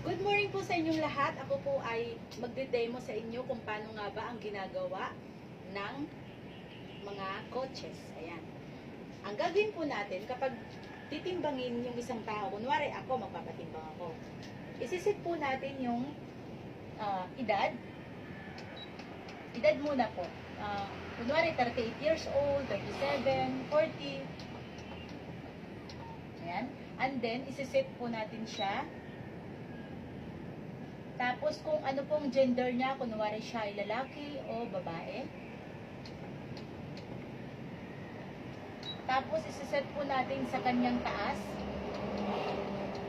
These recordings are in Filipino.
Good morning po sa inyong lahat. Ako po ay magde-demo sa inyo kung paano nga ba ang ginagawa ng mga coaches. Ayan. Ang gagawin po natin kapag titimbangin yung isang tao, kunwari ako, magpapatimbang ako. Isisit po natin yung edad. Edad muna po. Kunwari 38 years old, 37, 40. Ayan. And then, isisit po natin siya. Tapos, kung ano pong gender niya, kunwari siya ay lalaki o babae. Tapos, isiset po natin sa kanyang taas.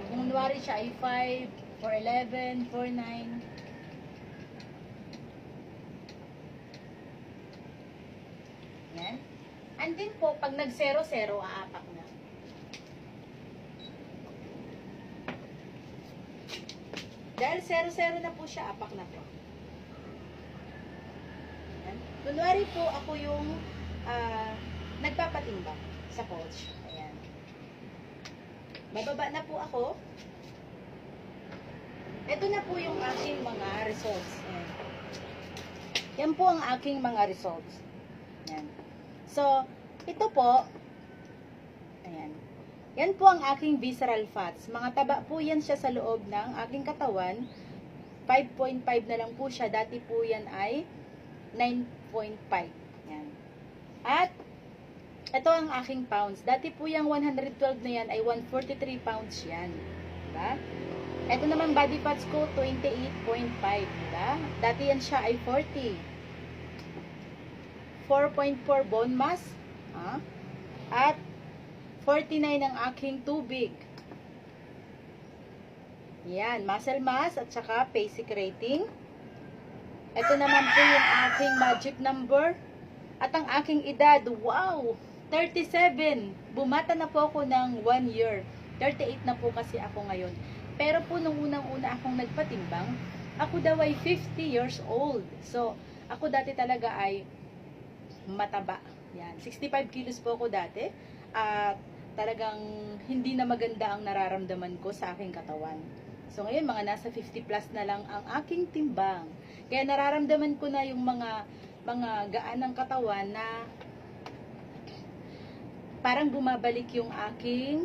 Kung kunwari siya ay 5, 4'11", 4'9". Yan. And then po, pag nag-0-0, aapak na. Dahil 0-0 na po siya, apak na po. Ayan. Kunwari po, ako yung nagpapatimbang sa coach. Ayan. Bababa na po ako. Ito na po yung aking mga results. Ayan. Yan po ang aking mga results. Ayan. So, ito po, ayan. Yan po ang aking visceral fats. Mga taba po yan siya sa loob ng aking katawan. 5.5 na lang po siya. Dati po yan ay 9.5. Yan. At ito ang aking pounds. Dati po yung 112 na yan ay 143 pounds yan. Diba? Ito naman body fats ko 28.5. Diba? Dati yan siya ay 40. 4.4 bone mass. At 49 ang aking tubig. Yan, muscle mass at saka basic rating. Ito naman po yung aking magic number. At ang aking edad, wow! 37. Bumata na po ako ng 1 year. 38 na po kasi ako ngayon. Pero po nung unang-una akong nagpatimbang, ako daw ay 50 years old. So, ako dati talaga ay mataba. Yan, 65 kilos po ako dati. At talagang hindi na maganda ang nararamdaman ko sa aking katawan. So ngayon, mga nasa 50 plus na lang ang aking timbang. Kaya nararamdaman ko na yung mga gaan ng katawan na parang bumabalik yung aking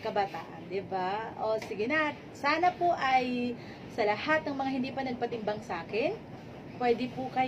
kabataan, 'di ba? O sige na, sana po ay sa lahat ng mga hindi pa nagpatimbang sa akin, pwede po kayo